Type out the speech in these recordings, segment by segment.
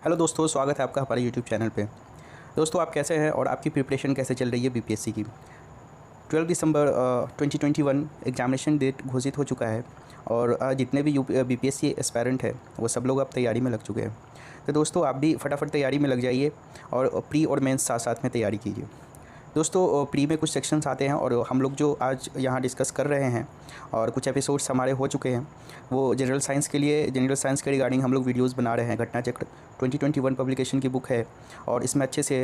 Hello दोस्तों, स्वागत है आपका हमारे यूट्यूब चैनल पे। दोस्तों, आप कैसे हैं और आपकी प्रिपरेशन कैसे चल रही है बीपीएससी की। 12 दिसंबर 2021 एग्जामिनेशन डेट घोषित हो चुका है और जितने भी बीपीएससी एस्पायरेंट है वो सब लोग अब तैयारी में लग चुके हैं। तो दोस्तों, आप भी फटाफट तैयारी में लग जाइए और प्री और मेंस साथ साथ में तैयारी कीजिए। दोस्तों, प्री में कुछ सेक्शंस आते हैं और हम लोग जो आज यहाँ डिस्कस कर रहे हैं और कुछ एपिसोड्स हमारे हो चुके हैं वो जनरल साइंस के रिगार्डिंग हम लोग वीडियोस बना रहे हैं। घटना चक्र 2021 पब्लिकेशन की बुक है और इसमें अच्छे से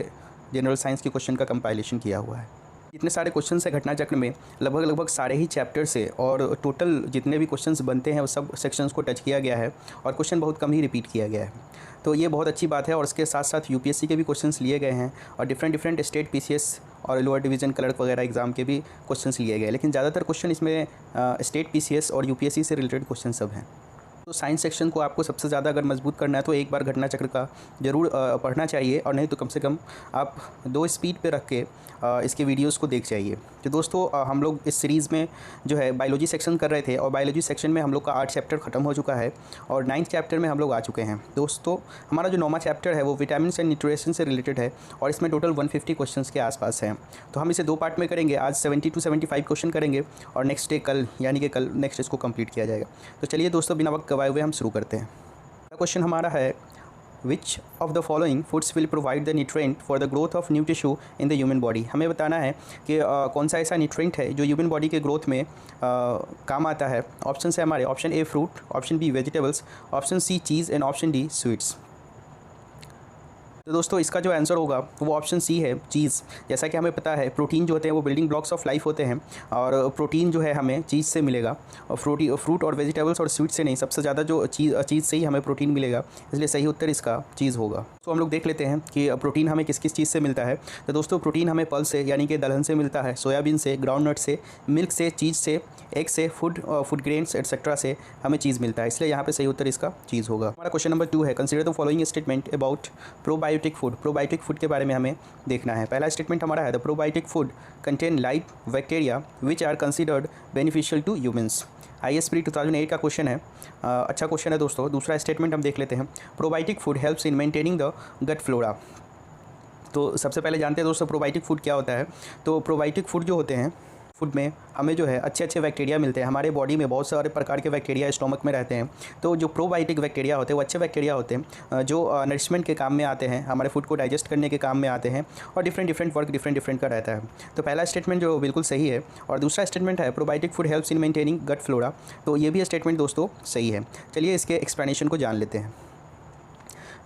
जनरल साइंस के क्वेश्चन का कंपाइलेशन किया हुआ है। इतने सारे क्वेश्चन है घटना चक्र में, लगभग सारे ही चैप्टर से और टोटल जितने भी क्वेश्चंस बनते हैं वो सब सेक्शंस को टच किया गया है और क्वेश्चन बहुत कम ही रिपीट किया गया है। तो ये बहुत अच्छी बात है। और इसके साथ साथ यूपीएससी के भी क्वेश्चंस लिए गए हैं और डिफरेंट स्टेट पीसीएस और लोअर डिवीज़न क्लर्क वगैरह एग्ज़ाम के भी क्वेश्चंस लिए गए, लेकिन ज़्यादातर क्वेश्चन इसमें स्टेट पीसीएस और यूपीएससी से रिलेटेड क्वेश्चन सब हैं। तो साइंस सेक्शन को आपको सबसे ज़्यादा अगर मजबूत करना है तो एक बार घटना चक्र का ज़रूर पढ़ना चाहिए, और नहीं तो कम से कम आप 2 स्पीड पे रख के इसके वीडियोस को देख जाइए। तो दोस्तों, हम लोग इस सीरीज़ में जो है बायोलॉजी सेक्शन कर रहे थे और बायोलॉजी सेक्शन में हम लोग का 8 चैप्टर ख़त्म हो चुका है और 9th चैप्टर में हम लोग आ चुके हैं। दोस्तों, हमारा जो 9वां चैप्टर है वो विटामिन एंड न्यूट्रिशन से रिलेटेड है और इसमें टोटल 150 क्वेश्चन के आसपास हैं। तो हम इसे 2 पार्ट में करेंगे। आज 70 to 75 क्वेश्चन करेंगे और नेक्स्ट डे कल यानी कि कल नेक्स्ट इसको कंप्लीट किया जाएगा। तो चलिए दोस्तों, बिना वक्त गवाए हुए हम शुरू करते हैं। क्वेश्चन हमारा है, which of the following foods will provide the nutrient for the growth of new tissue in the human body. हमें बताना है कि कौन सा ऐसा न्यूट्रिएंट है जो ह्यूमन बॉडी के ग्रोथ में काम आता है। ऑप्शन है हमारे, option A fruit, option B vegetables, option C cheese and option D sweets. तो दोस्तों, इसका जो आंसर होगा वो ऑप्शन सी है, चीज़। जैसा कि हमें पता है प्रोटीन जो होते हैं वो बिल्डिंग ब्लॉक्स ऑफ लाइफ होते हैं और प्रोटीन जो है हमें चीज़ से मिलेगा और फ्रूट और वेजिटेबल्स और स्वीट से नहीं। सबसे ज़्यादा जो चीज़ से ही हमें प्रोटीन मिलेगा, इसलिए सही उत्तर इसका चीज़ होगा। तो हम लोग देख लेते हैं कि प्रोटीन हमें किस किस चीज़ से मिलता है। तो दोस्तों, प्रोटीन हमें पल्स से यानी कि दलहन से मिलता है, सोयाबीन से, ग्राउंडनट से, मिल्क से, चीज़ से, एग से, फूड ग्रेन्स एटसेट्रा से हमें चीज़ मिलता है, इसलिए यहाँ पे सही उत्तर इसका चीज़ होगा। हमारा क्वेश्चन नंबर 2 है, consider the following statement about probiotic food. Probiotic food के बारे में हमें देखना है। पहला स्टेटमेंट हमारा है, the probiotic food contain live bacteria which are considered beneficial to humans. ISPD 2008 का क्वेश्चन है, अच्छा क्वेश्चन है दोस्तों। दूसरा स्टेटमेंट हम देख लेते हैं, probiotic food helps in maintaining the gut flora. तो सबसे पहले जानते हैं दोस्तों प्रोबायोटिक फूड क्या होता है। तो प्रोबायोटिक फूड जो होते हैं, फूड में हमें जो है अच्छे बैक्टीरिया मिलते हैं। हमारे बॉडी में बहुत सारे प्रकार के बैक्टीरिया स्टोमक में रहते हैं। तो जो प्रोबायोटिक बैक्टीरिया होते हैं वो अच्छे बैक्टीरिया होते हैं जो नरिशमेंट के काम में आते हैं, हमारे फूड को डाइजेस्ट करने के काम में आते हैं और डिफरेंट वर्क डिफरेंट का रहता है। तो पहला स्टेटमेंट जो बिल्कुल सही है। और दूसरा स्टेटमेंट है, probiotic food helps in maintaining gut flora. तो ये भी स्टेटमेंट दोस्तों सही है। चलिए इसके एक्सप्लेनेशन को जान लेते हैं।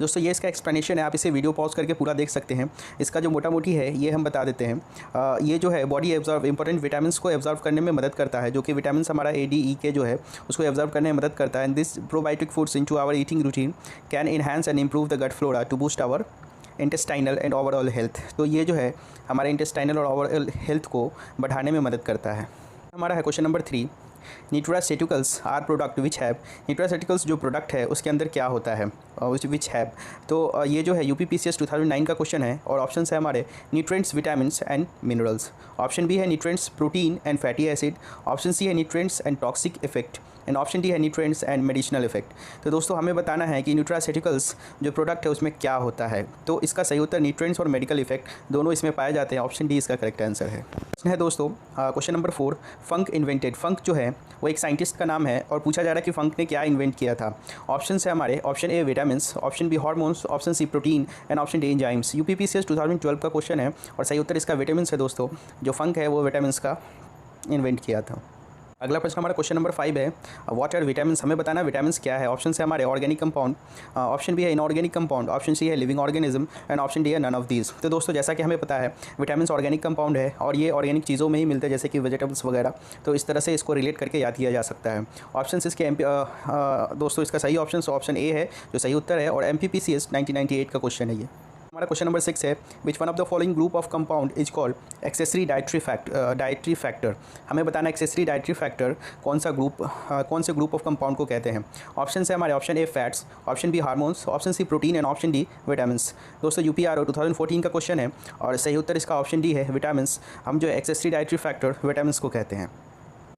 दोस्तों, ये इसका एक्सप्लेनेशन है, आप इसे वीडियो पॉज करके पूरा देख सकते हैं। इसका जो मोटा मोटी है ये हम बता देते हैं। ये जो है बॉडी एब्जॉर्व इंपॉर्टेंट विटामिन को एब्जॉर्व करने में मदद करता है, जो कि विटामिन हमारा ADE के जो है उसको एब्जॉर्व करने में मदद करता है। And this probiotic foods into our eating routine can enhance and improve the gut flora to boost our intestinal and overall health. तो ये जो है हमारे इंटेस्टाइनल और ओवरऑल हेल्थ को बढ़ाने में मदद करता है। हमारा है question number 3, nutraceuticals are product which have. Nutraceuticals जो प्रोडक्ट है उसके अंदर क्या होता है, विच हैव। तो ये जो है UPPCS 2009 का क्वेश्चन है और ऑप्शन है हमारे, nutrients, vitamins and minerals. Option B है nutrients, protein and fatty acid. Option C है nutrients and toxic effect and option D है न्यूट्रिएंट्स एंड मेडिसिनल इफेक्ट। तो दोस्तों, हमें बताना है कि न्यूट्रास्यूटिकल्स जो प्रोडक्ट है उसमें क्या होता है। तो इसका सही उत्तर न्यूट्रिएंट्स और मेडिकल इफेक्ट दोनों इसमें पाए जाते हैं। ऑप्शन डी इसका करेक्ट आंसर है। दोस्तों, क्वेश्चन नंबर 4, फंक इन्वेंटेड। फंक जो है वो एक साइंटिस्ट का नाम है और पूछा जा रहा है कि फंक ने क्या इन्वेंट किया था। ऑप्शन है हमारे, option A vitamins, option B hormones, option C protein and option D enzymes. UPPCS 2012 का क्वेश्चन है और सही उत्तर इसका विटामिन्स है दोस्तों। जो फंक है वो विटामिन्स का इन्वेंट किया था। अगला प्रश्न हमारा क्वेश्चन नंबर 5 है, व्हाट आर विटामिन्स। हमें बताना विटामिन्स क्या है। ऑप्शन है हमारे, ऑर्गेनिक कंपाउंड, ऑप्शन बी है इनऑर्गेनिक कंपाउंड, ऑप्शन सी है living organism and option D है नन ऑफ दीज। तो दोस्तों, जैसा कि हमें पता है विटामिन्स ऑर्गेनिक कंपाउंड है और ये ऑर्गेनिक चीज़ों में ही मिलते हैं जैसे कि वेजिटेबल्स वगैरह। तो इस तरह से इसको रिलेट करके याद किया जा सकता है। ऑप्शन इसके दोस्तों इसका सही ऑप्शन ए है जो सही उत्तर है और MPPCS 1998 का क्वेश्चन है ये। हमारा क्वेश्चन नंबर 6 है, विच one of the following group of compound is called accessory dietary factor. हमें बताना एक्सेसरी डाइटरी फैक्टर कौन से ग्रुप ऑफ कंपाउंड को कहते हैं। ऑप्शन है हमारे, option A fats, option B hormones, option C protein and option D vitamins. दोस्तों, UPRO 2014 का क्वेश्चन है और सही उत्तर इसका ऑप्शन डी है, विटामिन्स। हम जो एक्सेसरी डाइटरी फैक्टर विटामिन्स को कहते हैं।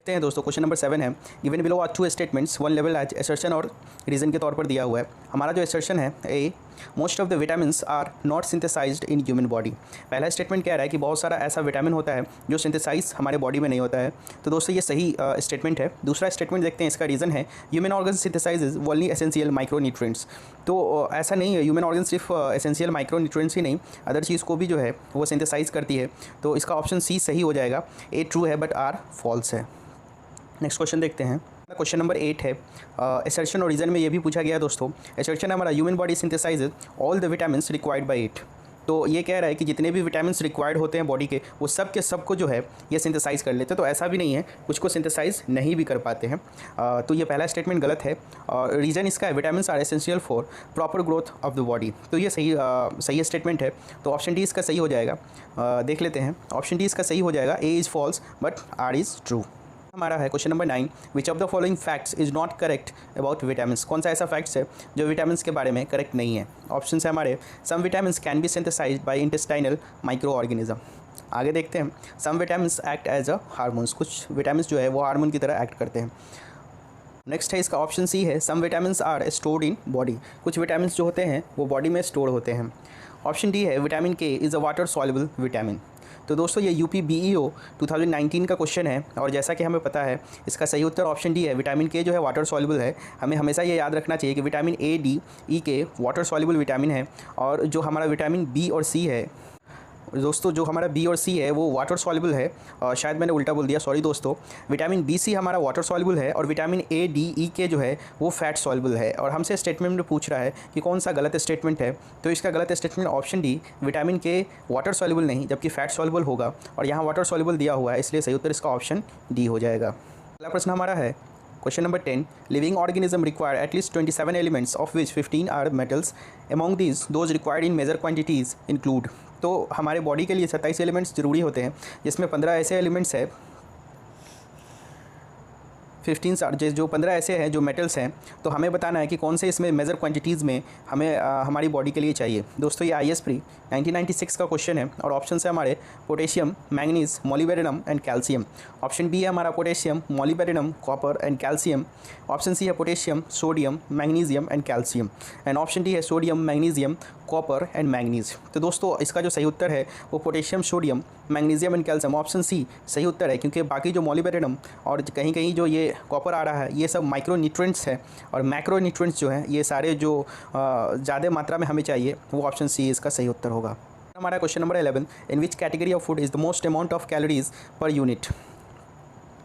हैं दोस्तों, क्वेश्चन नंबर 7 है, given below are 2 statements, 1 level as assertion और रीज़न के तौर पर दिया हुआ है। हमारा जो असर्शन है, A most of the vitamins are not synthesised in human body. पहला स्टेटमेंट कह रहा है कि बहुत सारा ऐसा विटामिन होता है जो सिंथेसाइज हमारे बॉडी में नहीं होता है। तो दोस्तों ये सही स्टेटमेंट है। दूसरा स्टेटमेंट देखते हैं, इसका रीज़न है human organ सिंथेसाइजेज only essential micronutrients. तो ऐसा नहीं है, ह्यूमन ऑर्गन सिर्फ एसेंशियल माइक्रोन्यूट्रिएंट्स ही नहीं, अदर चीज़ को भी जो है वो सिंथेसाइज करती है। तो इसका ऑप्शन सी सही हो जाएगा। ए ट्रू है बट आर फॉल्स है। नेक्स्ट क्वेश्चन देखते हैं। क्वेश्चन नंबर 8 है। असर्शन और रीज़न में ये भी पूछा गया दोस्तों। असर्शन हमारा human body सिंथेसाइजेज all the vitamins required by it. तो ये कह रहा है कि जितने भी विटामिन्स रिक्वायर्ड होते हैं बॉडी के, वो सब के सब को जो है ये सिंथेसाइज कर लेते हैं। तो ऐसा भी नहीं है, कुछ को सिंथेसाइज नहीं भी कर पाते हैं। तो ये पहला स्टेटमेंट गलत है। और रीज़न इसका है vitamins are essential for proper growth of the body. तो ये सही स्टेटमेंट है। तो ऑप्शन डी इसका सही हो जाएगा। देख लेते हैं, ऑप्शन डी इसका सही हो जाएगा। A is false but R is true. हमारा है question number 9। Which of the following facts is not correct about vitamins. कौन सा ऐसा फैक्ट्स है जो विटामिन्स के बारे में करेक्ट नहीं है। ऑप्शन है हमारे some vitamins can be synthesized by intestinal micro organism. आगे देखते हैं, some vitamins act as a hormones. कुछ विटामिन्स जो है वो हार्मोन की तरह एक्ट करते हैं। नेक्स्ट है इसका ऑप्शन सी है some vitamins are stored in body. कुछ विटामिन्स जो होते हैं वो बॉडी में स्टोर होते हैं। ऑप्शन डी है vitamin K is a water soluble vitamin. तो दोस्तों ये यूपी BEO 2019 का क्वेश्चन है और जैसा कि हमें पता है इसका सही उत्तर ऑप्शन डी है। विटामिन के जो है वाटर सॉल्युबल है। हमें हमेशा ये याद रखना चाहिए कि विटामिन A, D, E के वाटर सॉल्युबल विटामिन है और जो हमारा विटामिन B और C है दोस्तों, जो हमारा B और C है वो वाटर सॉल्युबल है। और शायद मैंने उल्टा बोल दिया, सॉरी दोस्तों। विटामिन B, C हमारा वाटर सॉल्युबल है और विटामिन A, D, E के जो है वो फैट सॉल्युबल है। और हमसे स्टेटमेंट में पूछ रहा है कि कौन सा गलत स्टेटमेंट है। तो इसका गलत स्टेटमेंट ऑप्शन डी, विटामिन के वाटर सॉल्युबल नहीं जबकि फैट सॉल्युबल होगा और यहाँ वाटर सॉल्युबल दिया हुआ है, इसलिए सही उत्तर इसका ऑप्शन डी हो जाएगा। अगला प्रश्न हमारा है question number 10। Living organism require at least 27 elements of which 15 are metals. Among these those required in major quantities include. तो हमारे बॉडी के लिए 27 एलिमेंट्स ज़रूरी होते हैं, जिसमें 15 ऐसे एलिमेंट्स है 15 जो 15 ऐसे हैं जो मेटल्स हैं। तो हमें बताना है कि कौन से इसमें मेजर क्वांटिटीज़ में हमें हमारी बॉडी के लिए चाहिए। दोस्तों ये IAS प्री 1996 का क्वेश्चन है और ऑप्शन है हमारे potassium, manganese, molybdenum and calcium. Option B है हमारा potassium, molybdenum, copper and calcium. Option C है potassium, sodium, magnesium and calcium. And option D है sodium, magnesium, copper and manganese. तो दोस्तों इसका जो सही उत्तर है वो potassium, sodium, magnesium and calcium. Option C सही उत्तर है, क्योंकि बाकी जो मोलिब्डेनम और कहीं कहीं जो ये कॉपर आ रहा है ये सब माइक्रो न्यूट्रिएंट्स है और मैक्रो न्यूट्रिएंट्स जो हैं ये सारे जो ज़्यादा मात्रा में हमें चाहिए वो ऑप्शन सी इसका सही उत्तर होगा। हमारा question number 11। In which category of food is the most amount of calories per unit.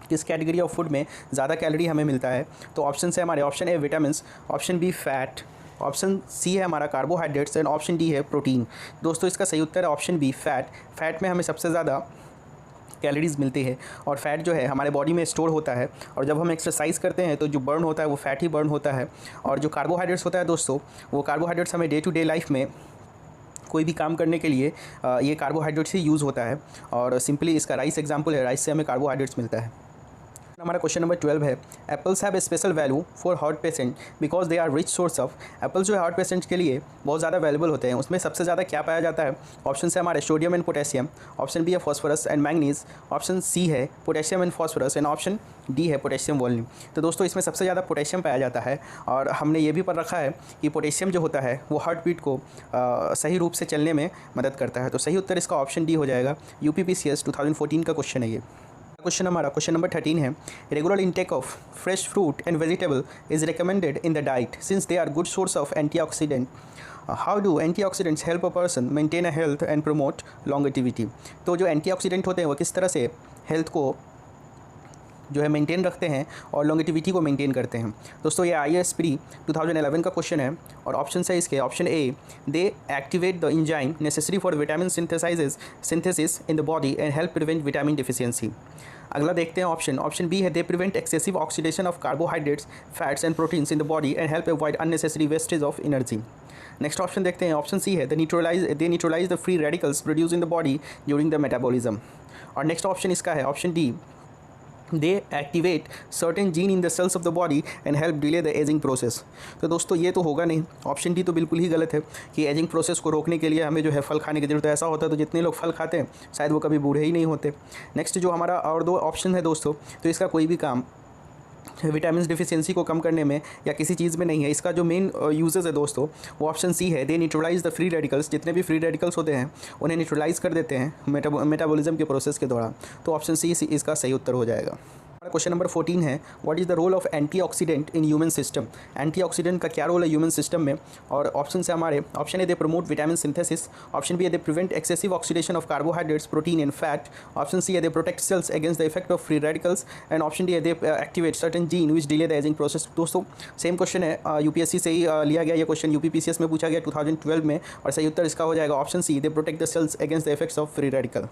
किस कैटेगरी ऑफ फूड में ज़्यादा कैलोरी हमें मिलता है। तो ऑप्शन है हमारे option A vitamins, option B fat, option C है हमारा कार्बोहाइड्रेट्स एंड ऑप्शन डी है प्रोटीन। दोस्तों इसका सही उत्तर है ऑप्शन बी फैट। फैट में हमें सबसे ज़्यादा कैलोरीज मिलती है और फैट जो है हमारे बॉडी में स्टोर होता है और जब हम एक्सरसाइज करते हैं तो जो बर्न होता है वो फैट ही बर्न होता है। और जो कार्बोहाइड्रेट्स होता है दोस्तों, वो कार्बोहाइड्रेट्स हमें डे टू डे लाइफ में कोई भी काम करने के लिए ये कार्बोहाइड्रेट्स ही यूज़ होता है। और सिंपली इसका राइस एग्जाम्पल है, राइस से हमें कार्बोहाइड्रेट्स मिलता है। हमारा क्वेश्चन नंबर 12 है। Apples have a special value for heart patient because they are rich source of. Apples जो है हार्ट पेशेंट्स के लिए बहुत ज़्यादा वैल्यूबल होते हैं। उसमें सबसे ज़्यादा क्या पाया जाता है। ऑप्शन है हमारे sodium and potassium, option B है phosphorus and manganese, option C है potassium and phosphorus and option D है पोटेशियम वॉल्यूम। तो दोस्तों इसमें सबसे ज़्यादा पोटेशियम पाया जाता है और हमने ये भी पढ़ रखा है कि पोटेशियम जो होता है वो हार्ट बीट को सही रूप से चलने में मदद करता है। तो सही उत्तर इसका ऑप्शन डी हो जाएगा। UPPCS 2014 का क्वेश्चन है ये। क्वेश्चन हमारा क्वेश्चन नंबर 13 है। Regular intake of fresh fruit and vegetable is recommended in the diet since they are good source of antioxidant. How do antioxidants help a person maintain a health and promote longevity. तो जो antioxidant होते हैं वो किस तरह से health को जो है मेंटेन रखते हैं और लॉन्गेटिविटी को मेंटेन करते हैं। दोस्तों ये IAS प्री 2011 का क्वेश्चन है और ऑप्शन है इसके option A, they activate the enzyme necessary for vitamin synthesis in the body and help prevent vitamin deficiency. अगला देखते हैं ऑप्शन बी है, they prevent excessive oxidation of carbohydrates, fats and proteins in the body and help avoid unnecessary wastage of energy. Next option देखते हैं option C है, they neutralize the free radicals produce in the body during the metabolism. और next option इसका है option D, they activate certain gene in the cells of the body and help delay the ageing process. तो दोस्तों ये तो होगा नहीं, option D तो बिल्कुल ही गलत है कि एजिंग प्रोसेस को रोकने के लिए हमें जो है फल खाने की जरूरत है। ऐसा होता है तो जितने लोग फल खाते हैं शायद वो कभी बूढ़े ही नहीं होते। नेक्स्ट जो हमारा और दो ऑप्शन है दोस्तों, तो इसका कोई भी काम विटामिन डिफिशियंसी को कम करने में या किसी चीज़ में नहीं है। इसका जो मेन यूजेस है दोस्तों वो ऑप्शन सी है, they neutralize the free radicals. जितने भी फ्री रेडिकल्स होते हैं उन्हें न्यूट्रलाइज कर देते हैं मेटाबॉलिज्म के प्रोसेस के दौरान। तो ऑप्शन सी इसका सही उत्तर हो जाएगा। हमारा क्वेश्चन नंबर 14 है, what is the role of antioxidant in human system. Antioxidant का क्या रोल है ह्यूमन सिस्टम में। और ऑप्शन से हमारे option A they promote vitamin synthesis, option B they prevent excessive oxidation of carbohydrates protein and fat, option C they protect cells against the effect of free radicals, and option D they activate certain gene which delay the ageing process. दोस्तों same question है, UPSC से ही लिया गया ये question, UPPCS में पूछा गया 2012 में, और सही उत्तर इसका हो जाएगा option C, they protect the cells against the effects of free radical.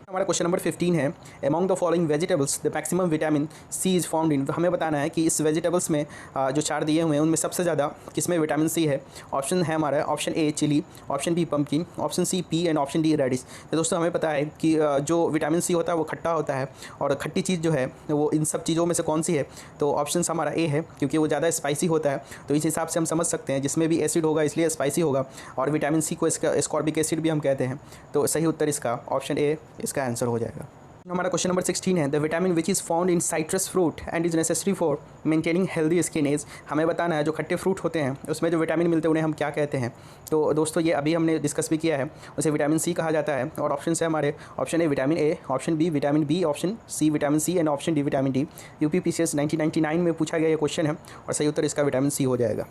हमारा क्वेश्चन नंबर 15 है, among the following vegetables the maximum vitamin C is found in. हमें बताना है कि इस वेजिटेबल्स में जो चार दिए हुए हैं उनमें सबसे ज़्यादा किसमें विटामिन सी है। ऑप्शन है हमारा option A chilli, option B pumpkin, option C pea and option D radish. तो दोस्तों हमें पता है कि जो विटामिन सी होता है वो खट्टा होता है, और खट्टी चीज़ जो है वो इन सब चीज़ों में से कौन सी है। तो ऑप्शन हमारा ए है, क्योंकि वो ज़्यादा स्पाइसी होता है। तो इस हिसाब से हम समझ सकते हैं जिसमें भी एसिड होगा इसलिए स्पाइसी होगा, और विटामिन सी को इसका एस्कॉर्बिक एसिड भी हम कहते हैं। तो सही उत्तर इसका ऑप्शन ए इसका आंसर हो जाएगा। हमारा क्वेश्चन नंबर 16 है, the vitamin which is found in citrus fruit and is necessary for maintaining healthy skin is. हमें बताना है जो खट्टे फ्रूट होते हैं उसमें जो विटामिन मिलते हैं उन्हें हम क्या कहते हैं। तो दोस्तों ये अभी हमने डिस्कस भी किया है, उसे विटामिन सी कहा जाता है। और ऑप्शन से हमारे option A vitamin A, option B vitamin B, option C vitamin C and option D vitamin D. UPPCS 1999 में पूछा गया ये क्वेश्चन है, और सही उत्तर इसका विटामिन सी हो जाएगा।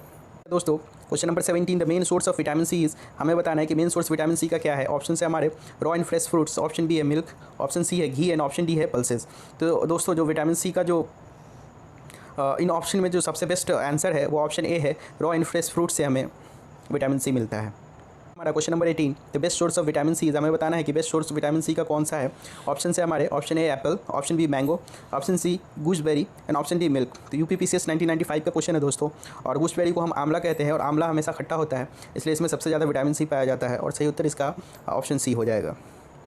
दोस्तों question number 17, the main source of vitamin C is. हमें बताना है कि मेन सोर्स विटामिन सी का क्या है। ऑप्शन से हमारे raw and fresh fruits, option B है मिल्क, ऑप्शन सी है घी एंड ऑप्शन डी है पल्सेस। तो दोस्तों जो विटामिन सी का जो इन ऑप्शन में जो सबसे बेस्ट आंसर है वो ऑप्शन ए है, रॉ एंड फ्रेश फ्रूट से हमें विटामिन सी मिलता है। हमारा question number 18, the best source of vitamin C. हमें बताना है कि बेस्ट सोर्स विटामिन सी का कौन सा है। ऑप्शन से हमारे option A apple, option B mango, option C gooseberry and option D milk. तो यूपीपीसीएस 1995 का क्वेश्चन है दोस्तों, और गूसबेरी को हम आंवला कहते हैं, और आंवला हमेशा खट्टा होता है, इसलिए इसमें सबसे ज़्यादा विटामिन सी पाया जाता है, और सही उत्तर इसका ऑप्शन सी हो जाएगा।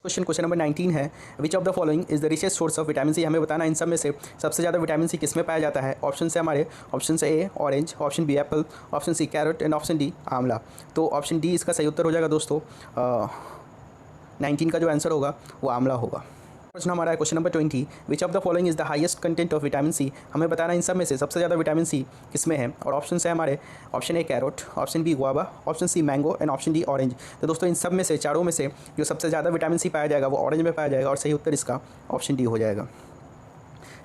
क्वेश्चन नंबर 19 है, which of the following is the richest source of vitamin C. हमें बताना है इन सब में से सबसे ज़्यादा विटामिन सी किस में पाया जाता है। ऑप्शन से हमारे ऑप्शन से A orange, option B apple, option C carrot and option D amla. तो ऑप्शन डी इसका सही उत्तर हो जाएगा दोस्तों। 19 का जो आंसर होगा वो आंवला होगा। प्रश्न हमारा है question number 20, which of the following is the highest content of vitamin C. हमें बताना है इन सब में से सबसे ज़्यादा विटामिन सी किसमें है। और ऑप्शन है हमारे option A carrot, option B guava, option C mango and option D orange. तो दोस्तों इन सब में से चारों में से जो सबसे ज़्यादा विटामिन सी पाया जाएगा वो ऑरेंज में पाया जाएगा, और सही उत्तर इसका ऑप्शन डी हो जाएगा।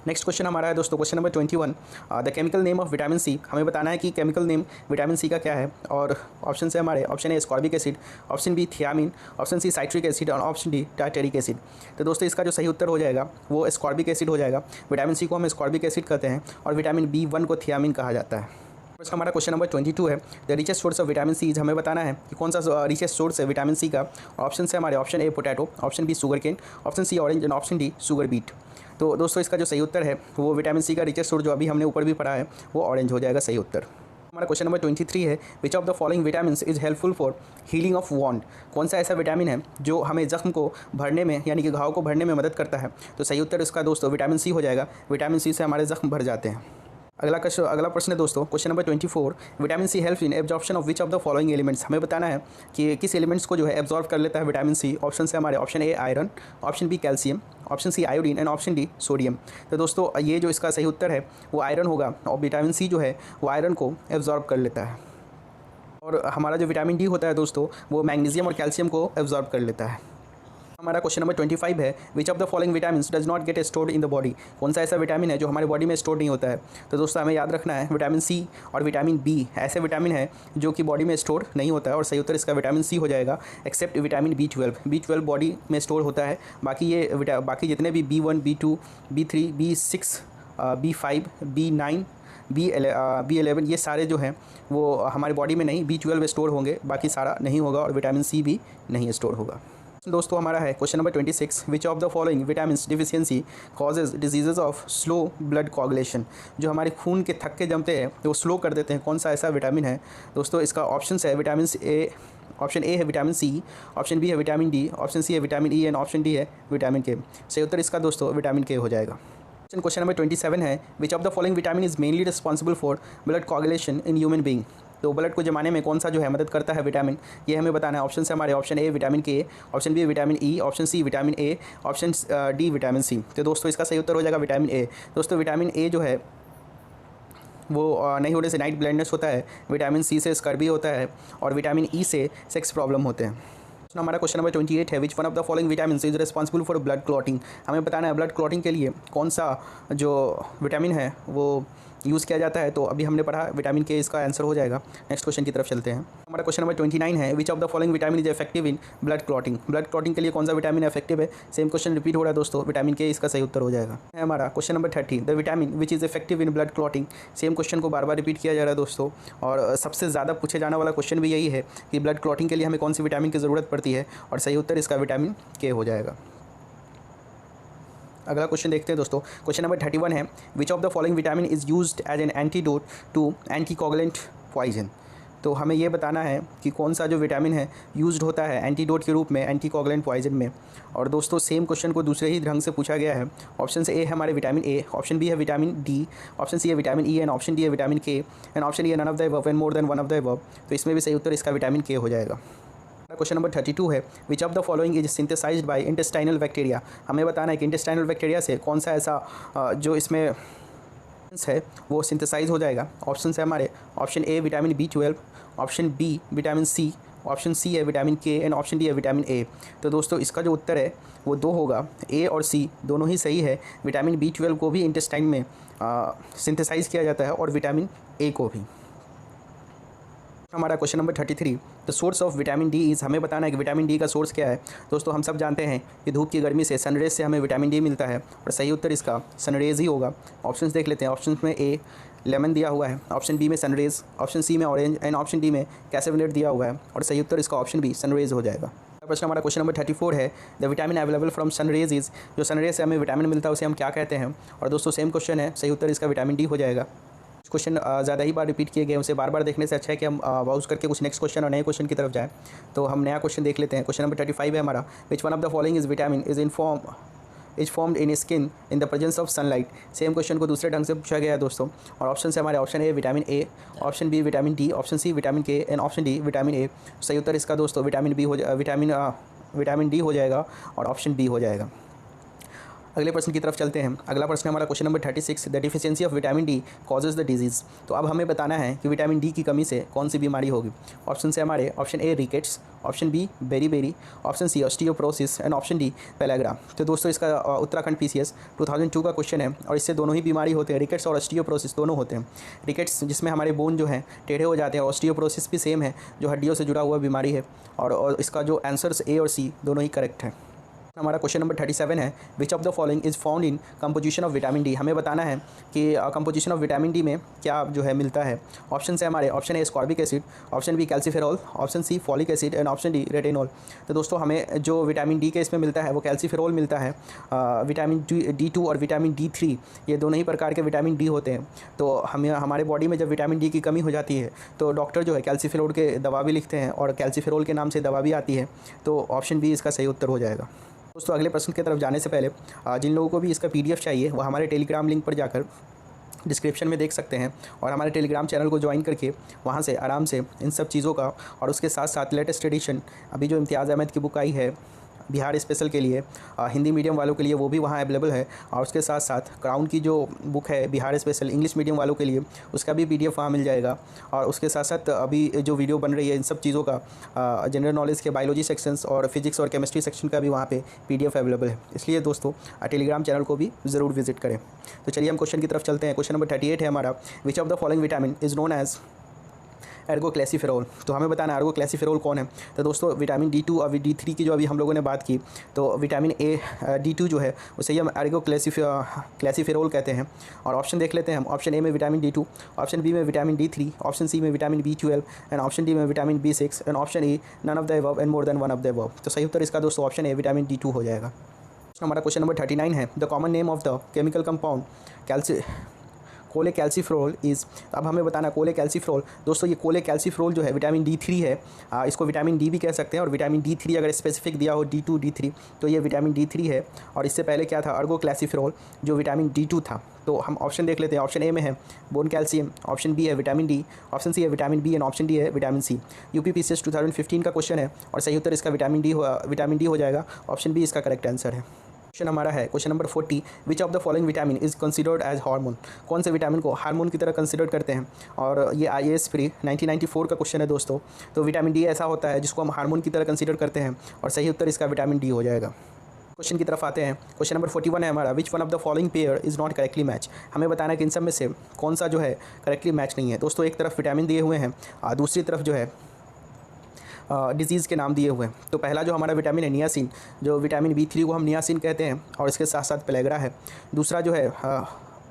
नेक्स्ट क्वेश्चन हमारा है दोस्तों question number 21, the chemical name of vitamin C. हमें बताना है कि केमिकल नेम विटामिन सी का क्या है। और ऑप्शन से हमारे option A ascorbic acid, option B thiamine, option C citric acid और ऑप्शन डी टार्टेरिक एसिड। तो दोस्तों इसका जो सही उत्तर हो जाएगा वो एस्कॉर्बिक एसिड हो जाएगा। विटामिन सी को हम एस्कॉर्बिक एसिड कहते हैं, और विटामिन B1 को थियामिन कहा जाता है। हमारा क्वेश्चन नंबर 22 है, the richest source of vitamin C. हमें बताना है कि कौन सा रिचेस्ट सोर्स है विटामिन सी का। ऑप्शन से हमारे option A potato, option B sugar cane, option C orange and option D sugar beet. तो दोस्तों इसका जो सही उत्तर है वो विटामिन सी का रिचेस्ट सोर्स जो अभी हमने ऊपर भी पढ़ा है वो ऑरेंज हो जाएगा सही उत्तर। हमारा क्वेश्चन नंबर 23 है, which of the following vitamin is helpful for healing of wound. कौन सा ऐसा विटामिन है जो हमें जख्म को भरने में यानी कि घाव को भरने में मदद करता है। तो सही उत्तर इसका दोस्तों विटामिन सी हो जाएगा। विटामिन सी से हमारे जख्म भर जाते हैं। अगला प्रश्न है दोस्तों question number 24, vitamin C help in absorption of which of the following elements. हमें बताना है कि किस एलिमेंट्स को जो है एब्जॉर्ब कर लेता है विटामिन सी। ऑप्शन से हमारे option A iron, option B calcium, option C iodine and option D sodium. तो दोस्तों ये जो इसका सही उत्तर है वो आयरन होगा, और विटामिन सी जो है वो आयरन को एब्जॉर्ब कर लेता है। और हमारा जो विटामिन डी होता है दोस्तों वो मैग्नीशियम और कैल्शियम को एब्जॉर्ब कर लेता है। हमारा क्वेश्चन नंबर 25 है, which of the following vitamin does not get stored in the body. कौन सा ऐसा विटामिन है जो हमारे बॉडी में स्टोर नहीं होता है। तो दोस्तों हमें याद रखना है विटामिन सी और विटामिन बी ऐसे विटामिन है जो कि बॉडी में स्टोर नहीं होता है, और सही उत्तर इसका विटामिन सी हो जाएगा। एक्सेप्ट विटामिन B12 बॉडी में स्टोर होता है। बाकी जितने भी B1, B2, B3, B6, B5, B9, B11 ये सारे जो हैं वो हमारे बॉडी में नहीं, B12 स्टोर होंगे, बाकी सारा नहीं होगा, और विटामिन सी भी नहीं स्टोर होगा। दोस्तों हमारा है question number 26, which of the following vitamin deficiency causes diseases of slow blood coagulation. जो हमारे खून के थक्के जमते हैं वो स्लो कर देते हैं, कौन सा ऐसा विटामिन है। दोस्तों इसका ऑप्शन है विटामिन ए, ऑप्शन ए है विटामिन सी, ऑप्शन बी है विटामिन डी, ऑप्शन सी है vitamin E and option D है विटामिन के। सही उत्तर इसका दोस्तों विटामिन के हो जाएगा। क्वेश्चन नंबर 27 है, which of the following vitamin is mainly responsible for blood coagulation in human being. तो ब्लड को जमाने में कौन सा जो है मदद करता है विटामिन, ये हमें बताना है। ऑप्शन से हमारे option A vitamin K, option B vitamin E, option C vitamin A, option D vitamin C. तो दोस्तों इसका सही उत्तर हो जाएगा विटामिन ए। दोस्तों विटामिन ए जो है वो नहीं होने से नाइट ब्लाइंडनेस होता है, विटामिन सी से स्कर्वी होता है, और विटामिन ई से सेक्स प्रॉब्लम होते हैं। हमारा क्वेश्चन नंबर 28 है, विच one of the following vitamin is responsible for blood clotting. हमें बताना है ब्लड क्लॉटिंग के लिए कौन सा जो विटामिन है वो यूज़ किया जाता है। तो अभी हमने पढ़ा विटामिन के, इसका आंसर हो जाएगा। नेक्स्ट क्वेश्चन की तरफ चलते हैं। हमारा क्वेश्चन नंबर 29 है, which of the following vitamin is effective in blood clotting. Blood clotting के लिए कौन सा विटामिन इफेक्टिव है। सेम क्वेश्चन रिपीट हो रहा है दोस्तों, विटामिन के इसका सही उत्तर हो जाएगा। है हमारा question number 30, the vitamin which is effective in blood clotting. Same question को बार बार रिपीट किया जा रहा है दोस्तों, और सबसे ज़्यादा पूछे जाने वाला क्वेश्चन भी यही है कि ब्लड क्लॉटिंग के लिए हमें कौन सी विटामिन की ज़रूरत पड़ती है, और सही उत्तर इसका विटामिन के हो जाएगा। अगला क्वेश्चन देखते हैं दोस्तों। क्वेश्चन नंबर 31 है, which of the following vitamin is used as an antidote to anticoagulant poison. तो हमें ये बताना है कि कौन सा जो विटामिन है यूज्ड होता है एंटीडोट के रूप में एंटीकोगुलेंट पॉइजन में। और दोस्तों सेम क्वेश्चन को दूसरे ही ढंग से पूछा गया है। ऑप्शन ए है हमारे विटामिन ए, ऑप्शन बी है विटामिन डी, ऑप्शन सी है vitamin E, and option D है vitamin K, and option E है none of the above and more than one of the above. तो इसमें भी सही उत्तर इसका विटामिन के हो जाएगा। क्वेश्चन नंबर 32 है, which of the following is synthesised by intestinal bacteria. हमें बताना है कि इंटेस्टाइनल बैक्टीरिया से कौन सा ऐसा जो इसमें है वो सिंथेसाइज हो जाएगा। ऑप्शन है हमारे option A vitamin B12, option B vitamin C, option C है vitamin K, and option D है विटामिन ए। तो दोस्तों इसका जो उत्तर है वो दो होगा, ए और सी दोनों ही सही है। विटामिन B12 को भी इंटेस्टाइन में सिंथेसाइज किया जाता है, और विटामिन ए को भी। हमारा question number 33, the source of vitamin D is. हमें बताना है कि विटामिन डी का सोर्स क्या है। दोस्तों हम सब जानते हैं कि धूप की गर्मी से, सनरेज से हमें विटामिन डी मिलता है, और सही उत्तर इसका सनरेज ही होगा। ऑप्शंस देख लेते हैं। ऑप्शन में ए लेमन दिया हुआ है, ऑप्शन बी में सनरेज, ऑप्शन सी में ऑरेंज, एंड ऑप्शन डी में कैसेवनेट दिया हुआ है, और सही उत्तर इसका ऑप्शन बी सनरेज हो जाएगा। प्रश्न हमारा क्वेश्चन नंबर 34 है, the vitamin available from sun rays is. जो सनरेज से हमें विटामिन मिलता है उसे हम क्या कहते हैं। और दोस्तों सेम क्वेश्चन है, सही उत्तर इसका विटामिन डी हो जाएगा। क्वेश्चन ज़्यादा ही बार रिपीट किए गए, उसे बार बार देखने से अच्छा है कि हम पॉज करके कुछ नेक्स्ट क्वेश्चन और नए क्वेश्चन की तरफ जाएं। तो हम नया क्वेश्चन देख लेते हैं। क्वेश्चन नंबर 35 है हमारा, which one of the following is vitamin is formed in skin in the presence of sunlight. Same question को दूसरे ढंग से पूछा गया है दोस्तों, और ऑप्शन से हमारे option A vitamin A, option B vitamin D, option C vitamin K, and option D vitamin A. सही उत्तर इसका दोस्तों विटामिन डी हो जाएगा, और ऑप्शन बी हो जाएगा। अगले प्रश्न की तरफ चलते हैं। अगला प्रश्न हमारा question number 36, the deficiency of vitamin D causes the disease. तो अब हमें बताना है कि विटामिन डी की कमी से कौन सी बीमारी होगी। ऑप्शन से हमारे option A rickets, option B beri, option C osteoporosis, and option D pellagra. तो दोस्तों इसका उत्तराखंड PCS 2002 का क्वेश्चन है, और इससे दोनों ही बीमारी होते हैं, रिकेट्स और ऑस्टियोपोरोसिस दोनों होते हैं। रिकेट्स जिसमें हमारे बोन जो है टेढ़े हो जाते हैं, और ऑस्टियोपोरोसिस भी सेम है जो हड्डियों से जुड़ा हुआ बीमारी है, और इसका जो आंसर्स ए और सी दोनों ही करेक्ट है। हमारा क्वेश्चन नंबर 37 है, which of the following is found in composition of vitamin D. हमें बताना है कि कंपोजिशन ऑफ विटामिन डी में क्या जो है मिलता है। ऑप्शन से हमारे option A ascorbic acid, option B calciferol, option C folic acid, and option D retinol. तो दोस्तों हमें जो विटामिन डी के इसमें मिलता है वो कैल्सीफेरॉल मिलता है। विटामिन D2 और विटामिन D3 ये दोनों ही प्रकार के विटामिन डी होते हैं। तो हमें हमारे बॉडी में जब विटामिन डी की कमी हो जाती है तो डॉक्टर जो है कैल्सीफेरॉल के दवा भी लिखते हैं, और कैल्सीफेरॉल के नाम से दवा भी आती है। तो ऑप्शन बी इसका सही उत्तर हो जाएगा। दोस्तों अगले प्रश्न की तरफ जाने से पहले जिन लोगों को भी इसका PDF चाहिए वो हमारे टेलीग्राम लिंक पर जाकर डिस्क्रिप्शन में देख सकते हैं, और हमारे टेलीग्राम चैनल को ज्वाइन करके वहां से आराम से इन सब चीज़ों का, और उसके साथ साथ लेटेस्ट एडिशन अभी जो इम्तियाज़ अहमद की बुक आई है बिहार स्पेशल के लिए, हिंदी मीडियम वालों के लिए, वो भी वहाँ अवेलेबल है। और उसके साथ साथ क्राउन की जो बुक है बिहार स्पेशल इंग्लिश मीडियम वालों के लिए, उसका भी PDF वहाँ मिल जाएगा। और उसके साथ साथ अभी जो वीडियो बन रही है इन सब चीज़ों का, जनरल नॉलेज के बायोलॉजी सेक्शंस और फिजिक्स और केमिस्ट्री सेक्शन का भी वहाँ पे PDF अवेलेबल है। इसलिए दोस्तों टेलीग्राम चैनल को भी ज़रूर विजिट करें। तो चलिए हम क्वेश्चन की तरफ चलते हैं। क्वेश्चन नंबर 38 है हमारा, which of the following vitamin is known as ergocalciferol. तो हमें बताना है एर्गोक्लेसिफेरॉल कौन है। तो दोस्तों विटामिन D2 और D3 की जो अभी हम लोगों ने बात की, तो विटामिन D2 जो है उसे हम एर्गोक्लेसिफेरॉल कहते हैं। और ऑप्शन देख लेते हैं हम। ऑप्शन ए में विटामिन D2, ऑप्शन बी में विटामिन D3, ऑप्शन सी में vitamin B12, and option D में vitamin B6, and option A none of the above and more than one of the above. तो सही उत्तर इसका दोस्तों option A vitamin D2 हो जाएगा। हमारा क्वेश्चन नंबर 39 है, the common name of the chemical compound cholecalciferol is. अब हमें बताना कोलेकैल्सिफेरॉल। दोस्तों ये कोलेकैल्सिफेरॉल जो है विटामिन D3 है, इसको विटामिन डी भी कह सकते हैं। और विटामिन D3 अगर स्पेसिफिक दिया हो D2 D3 तो ये विटामिन D3 है। और इससे पहले क्या था, एर्गोक्लेसिफेरॉल जो विटामिन D2 था। तो हम ऑप्शन देख लेते हैं। ऑप्शन ए में है बोन कैल्शियम, ऑप्शन बी है विटामिन डी, ऑप्शन सी है vitamin B, and option D है विटामिन सी। UPPCS 2015 का क्वेश्चन है, और सही उत्तर इसका विटामिन डी हो जाएगा। ऑप्शन बी इसका करेक्ट आंसर है। क्वेश्चन हमारा है question number 40, which of the following vitamin is considered as hormone. कौन से विटामिन को हार्मोन की तरह कंसिडर करते हैं। और ये IAS प्री 1994 का क्वेश्चन है दोस्तों। तो विटामिन डी ऐसा होता है जिसको हम हार्मोन की तरह कंसिडर करते हैं और सही उत्तर इसका विटामिन डी हो जाएगा। क्वेश्चन की तरफ आते हैं। क्वेश्चन नंबर 41 है हमारा, which one of the following pair is not correctly match. हमें बताना है कि इन सब में से कौन सा जो है करेक्टली मैच नहीं है। दोस्तों एक तरफ विटामिन दिए हुए हैं और दूसरी तरफ जो है डिजीज़ के नाम दिए हुए हैं। तो पहला जो हमारा विटामिन है नियासिन, जो विटामिन B3 को हम नियासिन कहते हैं और इसके साथ साथ पेलेग्रा है। दूसरा जो है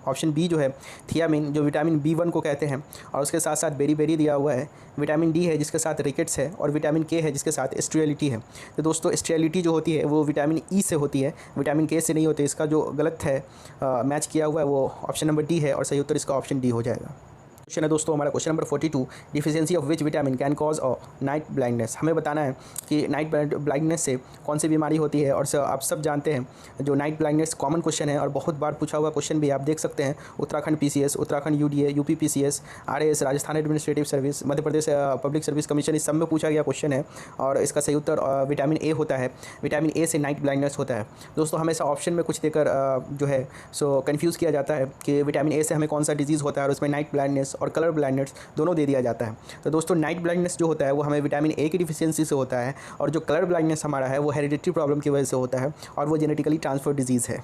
ऑप्शन बी जो है थियामिन, जो विटामिन B1 को कहते हैं और उसके साथ साथ बेरी दिया हुआ है। विटामिन डी है जिसके साथ रिकेट्स है और विटामिन के है जिसके साथ स्टेरिलिटी है। तो दोस्तों स्टेरिलिटी जो होती है वो विटामिन ई से होती है, विटामिन के से नहीं होती। इसका जो गलत है मैच किया हुआ है वो ऑप्शन नंबर डी है और सही उत्तर इसका ऑप्शन डी हो जाएगा। क्वेश्चन है दोस्तों हमारा question number 42, deficiency of which vitamin can cause a night blindness. हमें बताना है कि नाइट ब्लाइंडनेस से कौन सी बीमारी होती है। और आप सब जानते हैं जो नाइट ब्लाइंडनेस कॉमन क्वेश्चन है और बहुत बार पूछा हुआ क्वेश्चन भी आप देख सकते हैं। Uttarakhand PCS, Uttarakhand UDA, UP PCS, RAS Rajasthan administrative service, Madhya Pradesh public service commission, इस सब में पूछा गया क्वेश्चन है और इसका सही उत्तर विटामिन ए होता है। विटामिन ए से नाइट ब्लाइंडनेस होता है। दोस्तों हमेशा ऑप्शन में कुछ देकर जो है सो कन्फ्यूज़ किया जाता है कि विटामिन ए से हमें कौन सा डिजीज़ होता है और उसमें नाइट ब्लाइंडनेस और कलर ब्लाइंडनेस दोनों दे दिया जाता है। तो दोस्तों नाइट ब्लाइंडनेस जो होता है वो हमें विटामिन ए की डिफिशियंसी से होता है और जो कलर ब्लाइंडनेस हमारा है वो हेरिडिटरी प्रॉब्लम की वजह से होता है और वो जेनेटिकली ट्रांसफर्ड डिजीज़ है।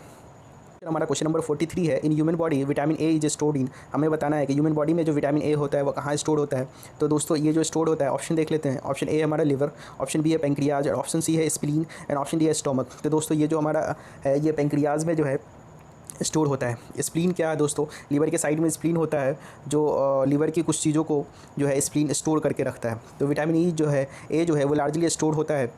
हमारा क्वेश्चन नंबर 43 है, इन human body vitamin A is stored in. हमें बताना है कि ह्यूमन बॉडी में जो विटामिन ए होता है वो कहाँ स्टोर होता है। तो दोस्तों ये जो स्टोर होता है ऑप्शन देख लेते हैं। ऑप्शन ए हमारा लिवर, ऑप्शन बी है पेंक्रियाज, ऑप्शन सी है स्प्लीन एंड ऑप्शन डी है स्टोमक। तो दोस्तों ये जो हमारा है ये पेंक्रियाज में जो है स्टोर होता है। स्प्लीन क्या है दोस्तों, लीवर के साइड में स्प्लीन होता है जो लीवर की कुछ चीज़ों को जो है स्प्लीन स्टोर करके रखता है। तो विटामिन ई जो है ए जो है वो लार्जली स्टोर होता है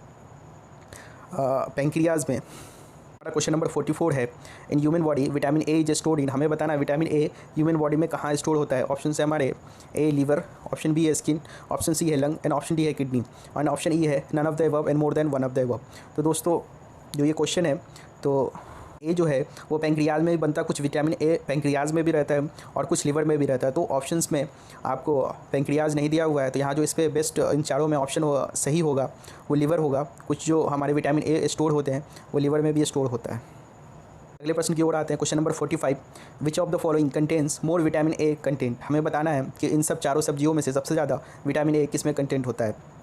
पेंक्रियाज में। हमारा क्वेश्चन नंबर 44 है, इन human body vitamin A is stored in. हमें बताना है विटामिन ए ह्यूमन बॉडी में कहाँ स्टोर होता है। ऑप्शन से हमारे ए लिवर, ऑप्शन बी है स्किन, ऑप्शन सी है लंग एंड ऑप्शन डी है किडनी एंड ऑप्शन ई है none of the above and more than one of the above. तो दोस्तों जो ये क्वेश्चन है तो ए जो है वो पेंक्रियाज में भी बनता है, कुछ विटामिन ए पेंक्रियाज में भी रहता है और कुछ लिवर में भी रहता है। तो ऑप्शंस में आपको पेंक्रियाज नहीं दिया हुआ है तो यहाँ जो इस पर बेस्ट इन चारों में ऑप्शन सही होगा वो लिवर होगा। कुछ जो हमारे विटामिन ए स्टोर होते हैं वो लिवर में भी स्टोर होता है। अगले प्रश्न की ओर आते हैं। Question number 45, which of the following contents more vitamin a content. हमें बताना है कि इन सब चारों सब्जियों में से सबसे ज़्यादा विटामिन ए किस में कंटेंट होता है।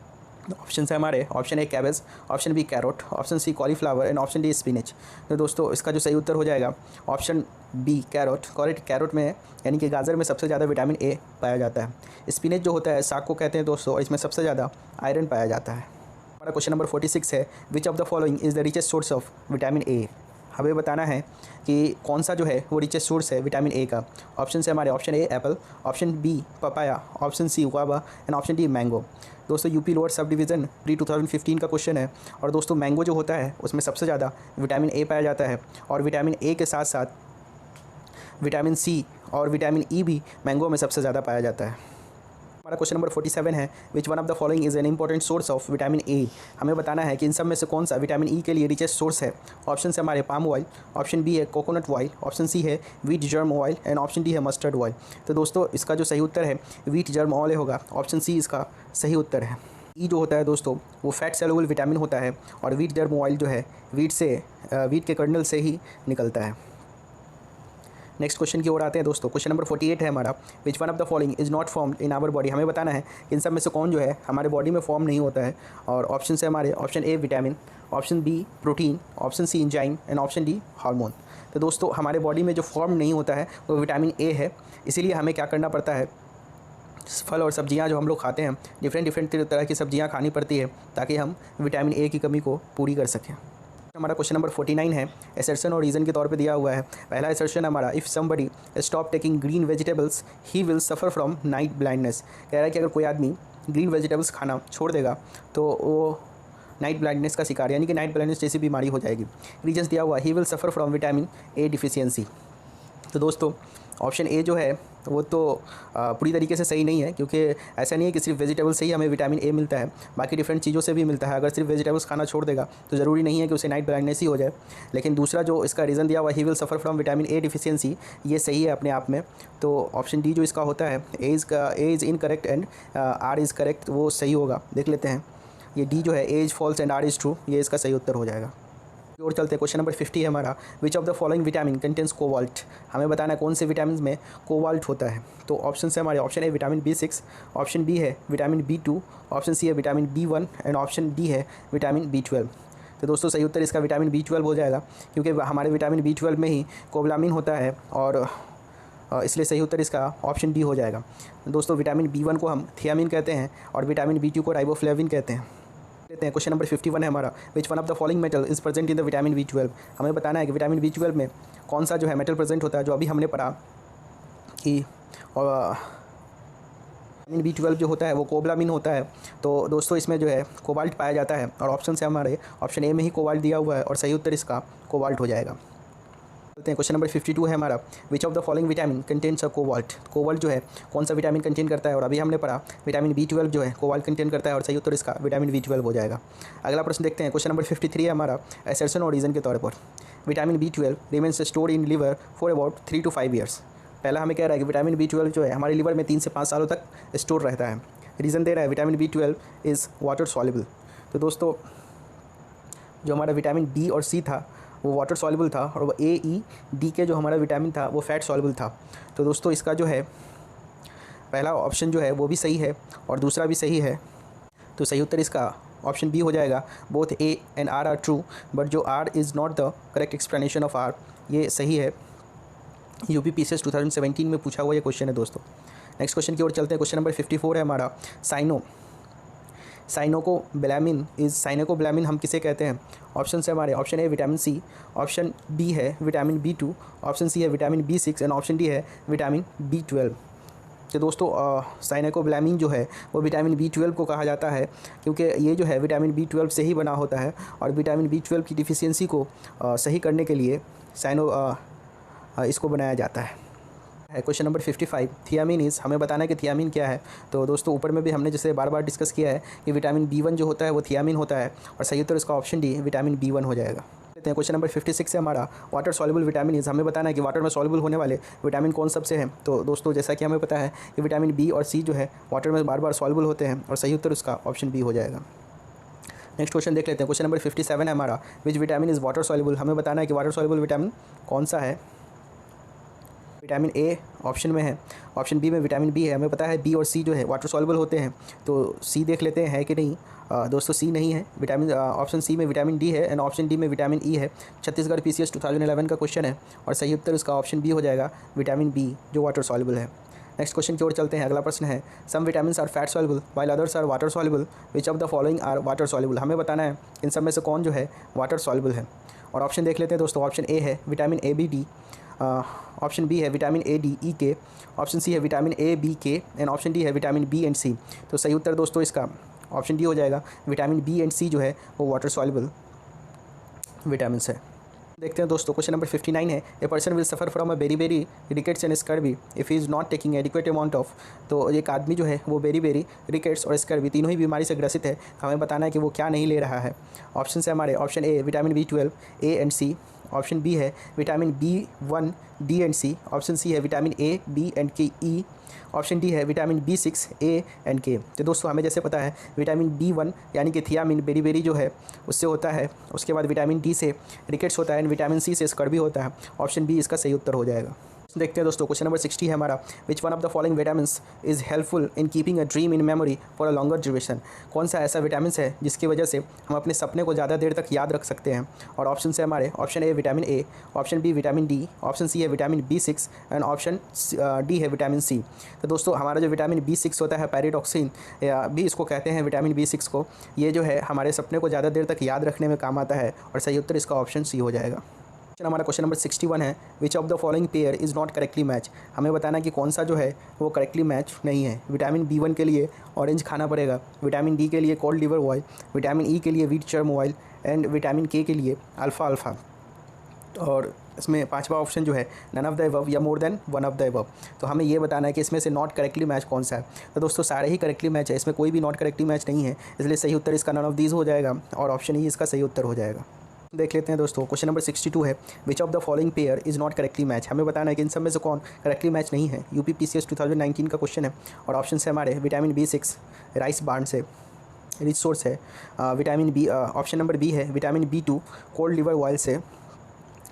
ऑप्शन है हमारे option A cabbage, option B carrot, option C cauliflower and option D spinach. तो दोस्तों इसका जो सही उत्तर हो जाएगा ऑप्शन बी कैरोट। कैरोट में यानी कि गाजर में सबसे ज़्यादा विटामिन ए पाया जाता है। स्पिनच जो होता है साग को कहते हैं दोस्तों, इसमें सबसे ज़्यादा आयरन पाया जाता है। हमारा क्वेश्चन नंबर 46 है, which of the following is the richest source of vitamin A. हमें बताना है कि कौन सा जो है वो रिचेस्ट सोर्स है विटामिन ए का। ऑप्शन से हमारे option A apple, option B papaya, option C guava and option D mango. दोस्तों UP lower sub division pre 2015 का क्वेश्चन है और दोस्तों मैंगो जो होता है उसमें सबसे ज़्यादा विटामिन ए पाया जाता है और विटामिन ए के साथ साथ विटामिन सी और विटामिन ई भी मैंगो में सबसे ज़्यादा पाया जाता है। हमारा क्वेश्चन नंबर 47 है, विच one of the following is an important source of vitamin A. हमें बताना है कि इन सब में से कौन सा विटामिन ई के लिए रिचेस्ट सोर्स है। ऑप्शन से हमारे पाम ऑयल, ऑप्शन बी है कोकोनट ऑयल, ऑप्शन सी है wheat germ oil and option D है मस्टर्ड ऑयल। तो दोस्तों इसका जो सही उत्तर है व्हीट जर्म ऑयल होगा। ऑप्शन सी इसका सही उत्तर है। ई जो होता है दोस्तों वो फैट सेलुबल विटामिन होता है और व्हीट जर्म ऑयल जो है व्हीट के कर्नल से ही निकलता है। नेक्स्ट क्वेश्चन की ओर आते हैं दोस्तों। क्वेश्चन नंबर 48 है हमारा, which one of the following is not formed in our body. हमें बताना है इन सब में से कौन जो है हमारे बॉडी में फॉर्म नहीं होता है और ऑप्शन से हमारे option A vitamin, option B protein, option C enzyme and option D hormone. तो दोस्तों हमारे बॉडी में जो फॉर्म नहीं होता है वो विटामिन ए है। इसीलिए हमें क्या करना पड़ता है, फल और सब्जियां जो हम लोग खाते हैं डिफरेंट तरह की सब्जियां खानी पड़ती है ताकि हम विटामिन ए की कमी को पूरी कर सकें। हमारा क्वेश्चन नंबर 49 है, एसर्शन और रीज़न के तौर पे दिया हुआ है। पहला एसर्शन हमारा, if somebody stop taking green vegetables he will suffer from night blindness. कह रहा है कि अगर कोई आदमी ग्रीन वेजिटेबल्स खाना छोड़ देगा तो वो नाइट ब्लाइंडनेस का शिकार यानी कि नाइट ब्लाइंडनेस जैसी बीमारी हो जाएगी। रीजन्स दिया हुआ, he will suffer from vitamin A deficiency. तो दोस्तों ऑप्शन ए जो है वो तो पूरी तरीके से सही नहीं है, क्योंकि ऐसा नहीं है कि सिर्फ वेजिटेबल से ही हमें विटामिन ए मिलता है, बाकी डिफरेंट चीज़ों से भी मिलता है। अगर सिर्फ वेजिटेबल्स खाना छोड़ देगा तो ज़रूरी नहीं है कि उसे नाइट ब्लाइंडनेस ही हो जाए। लेकिन दूसरा जो इसका रीज़न दिया हुआ, he will suffer from vitamin A deficiency, ये सही है अपने आप में। तो ऑप्शन डी जो इसका होता है, A is incorrect and R is correct, वो सही होगा। देख लेते हैं, ये डी जो है A is false and R is true, ये इसका सही उत्तर हो जाएगा। और चलते हैं, क्वेश्चन नंबर 50 है हमारा, which of the following vitamin contains cobalt. हमें बताना है कौन से विटामिन में कोबाल्ट होता है। तो ऑप्शन है हमारे, option A vitamin B6, option B है विटामिन B2, ऑप्शन सी है vitamin B1 and option D है विटामिन B12। तो दोस्तों सही उत्तर इसका विटामिन B12 हो जाएगा, क्योंकि हमारे विटामिन B12 में ही कोबलामिन होता है, और इसलिए सही उत्तर इसका ऑप्शन डी हो जाएगा। दोस्तों विटामिन B1 को हम थियामिन कहते हैं और विटामिन B2 को राइबोफ्लेविन कहते हैं। लेते हैं, क्वेश्चन नंबर 51 है हमारा, which one of the following metal is present in the vitamin B12। हमें बताना है कि विटामिन B12 में कौन सा जो है मेटल प्रेजेंट होता है, जो अभी हमने पढ़ा कि विटामिन B12 जो होता है वो कोबलामिन होता है। तो दोस्तों इसमें जो है कोबाल्ट पाया जाता है, और ऑप्शन से हमारे ऑप्शन ए में ही कोबाल्ट दिया हुआ है, और सही उत्तर इसका कोबाल्ट हो जाएगा। चलते हैं, क्वेश्चन नंबर 52 है हमारा, which of the following vitamin contains a cobalt. Cobalt जो है कौन सा विटामिन कंटेन करता है, और अभी हमने पढ़ा विटामिन B12 जो है कोबाल्ट कंटेन करता है, और सही उत्तर इसका विटामिन B12 हो जाएगा। अगला प्रश्न देखते हैं, क्वेश्चन नंबर 53 है हमारा, असर्शन और रीज़न के तौर पर vitamin B12 remains stored in liver for about 3 to 5 years. पहला हमें कह रहा है कि विटामिन B12 जो है हमारे लिवर में 3 से 5 सालों तक स्टोर रहता है। रीज़न दे रहा है vitamin B12 is water soluble. तो दोस्तों जो हमारा विटामिन बी और सी था वो वाटर सॉल्युबल था, और वो AE, D के जो हमारा विटामिन था वो फैट सॉल्युबल था। तो दोस्तों इसका जो है पहला ऑप्शन जो है वो भी सही है और दूसरा भी सही है। तो सही उत्तर इसका ऑप्शन बी हो जाएगा। Both A and R are true, but जो R is not the correct explanation of R, ये सही है। UPPCS 2017 में पूछा हुआ ये क्वेश्चन है दोस्तों। नेक्स्ट क्वेश्चन की ओर चलते हैं, क्वेश्चन नंबर 54 है हमारा, साइनोकोबैलामिन इज़ साइनोकोबैलामिन हम किसे कहते हैं। ऑप्शन से हमारे, option A vitamin C, option B है विटामिन B2, ऑप्शन सी है vitamin B6 and option D है विटामिन B12। तो दोस्तों साइनोकोबैलामिन जो है वो विटामिन B12 को कहा जाता है, क्योंकि ये जो है विटामिन B12 से ही बना होता है, और विटामिन B12 की डिफिशियंसी को सही करने के लिए इसको बनाया जाता है। क्वेश्चन नंबर 55, थियामिन इज़, हमें बताना है कि थियामिन क्या है। तो दोस्तों ऊपर में भी हमने जैसे बार बार डिस्कस किया है कि विटामिन B1 जो होता है वो थियामिन होता है, और सही उत्तर इसका ऑप्शन डी विटामिन B1 हो जाएगा। लेते हैं, क्वेश्चन नंबर 56 है हमारा, वाटर सॉल्युबल विटामिन इज़, हमें बताना है कि वाटर में सॉल्युबल होने वाले विटामिन कौन सबसे हैं। तो दोस्तों जैसा कि हमें पता है कि विटामिन B और C जो है वाटर में बार बार सॉल्युबल होते हैं, और सही उत्तर उसका ऑप्शन बी हो जाएगा। नेक्स्ट क्वेश्चन देख लेते हैं, क्वेश्चन नंबर 57 है हमारा, which vitamin is water soluble. हमें बताना है कि वाटर सॉल्युबल विटामिन कौन सा है। विटामिन ए ऑप्शन में है, ऑप्शन बी में विटामिन बी है। हमें पता है बी और सी जो है वाटर सॉल्युबल होते हैं, तो सी देख लेते हैं है कि नहीं। दोस्तों सी नहीं है, विटामिन ऑप्शन सी में विटामिन डी है, एंड ऑप्शन डी में विटामिन ई है। छत्तीसगढ़ PCS 2011 का क्वेश्चन है, और सही उत्तर उसका ऑप्शन बी हो जाएगा, विटामिन बी जो वाटर सॉल्युबल है। नेक्स्ट क्वेश्चन की ओर चलते हैं। अगला प्रश्न है, some vitamin are fat soluble while others are water soluble, which of the following are water soluble. हमें बताना है इन सब में से कौन जो है वाटर सॉल्युबल है, और ऑप्शन देख लेते हैं दोस्तों। ऑप्शन ए है vitamin A B D, option B है vitamin A D E K, option C है vitamin A B K and option D है विटामिन B एंड C। तो सही उत्तर दोस्तों इसका ऑप्शन डी हो जाएगा, विटामिन B एंड C जो है वो वाटर सॉल्युबल विटामिन है। देखते हैं दोस्तों, क्वेश्चन नंबर 59 है, a person will suffer from a beri rickets and scurvy if he is not taking adequate amount of. तो एक आदमी जो है वो बेरी रिकेट्स और स्कर्वी तीनों ही बीमारी से ग्रसित है। हमें बताना है कि वो क्या नहीं ले रहा है। ऑप्शन से हमारे, option A vitamin B12 A and C, option B है vitamin B1 D and C, option C है vitamin A B and K E, option D है vitamin B6 A and K। तो दोस्तों हमें जैसे पता है विटामिन B1 यानी कि थियामिन बेरी जो है उससे होता है, उसके बाद विटामिन डी से रिकेट्स होता है, एंड विटामिन C से स्कर्वी होता है। ऑप्शन बी इसका सही उत्तर हो जाएगा। देखते हैं दोस्तों, क्वेश्चन नंबर 60 है हमारा, which one of the following vitamins is helpful in keeping a dream in memory for a longer duration. कौन सा ऐसा विटामिन है जिसकी वजह से हम अपने सपने को ज़्यादा देर तक याद रख सकते हैं। और ऑप्शन से हमारे, option A vitamin A, option B vitamin D, option C है vitamin B6 and option D है विटामिन C। तो दोस्तों हमारा जो विटामिन B6 होता है, पैराडॉक्सिन भी इसको कहते हैं विटामिन B6 को, ये जो है हमारे सपने को ज़्यादा देर तक याद रखने में काम आता है, और सही उत्तर इसका ऑप्शन सी हो जाएगा। हमारा क्वेश्चन नंबर 61 है, which of the following pair is not correctly match. हमें बताना है कि कौन सा जो है वो करेक्टली मैच नहीं है। विटामिन B1 के लिए ऑरेंज खाना पड़ेगा, विटामिन D के लिए cold liver oil, vitamin E के लिए व्हीट चर्म ऑयल, एंड विटामिन K के लिए अल्फ़ा। और इसमें पांचवा ऑप्शन जो है नन ऑफ द अबव या मोर than one of the above. तो हमें ये बताना है कि इसमें से नॉट करेक्टली मैच कौन सा है। तो दोस्तों सारे ही करेक्टली मैच है, इसमें कोई भी नॉट करेक्टली मैच नहीं है, इसलिए सही उत्तर इसका नन ऑफ दीज हो जाएगा, और ऑप्शन ई इसका सही उत्तर हो जाएगा। देख लेते हैं दोस्तों, क्वेश्चन नंबर 62 है, which of the following pair is not correctly match. हमें बताना है कि इन सब में से कौन करेक्टली मैच नहीं है। UPPCS 2019 का क्वेश्चन है, और ऑप्शन है हमारे विटामिन B6 राइस बार्न से, रिच सोर्स है vitamin B, option number B है vitamin B2 cod liver oil से।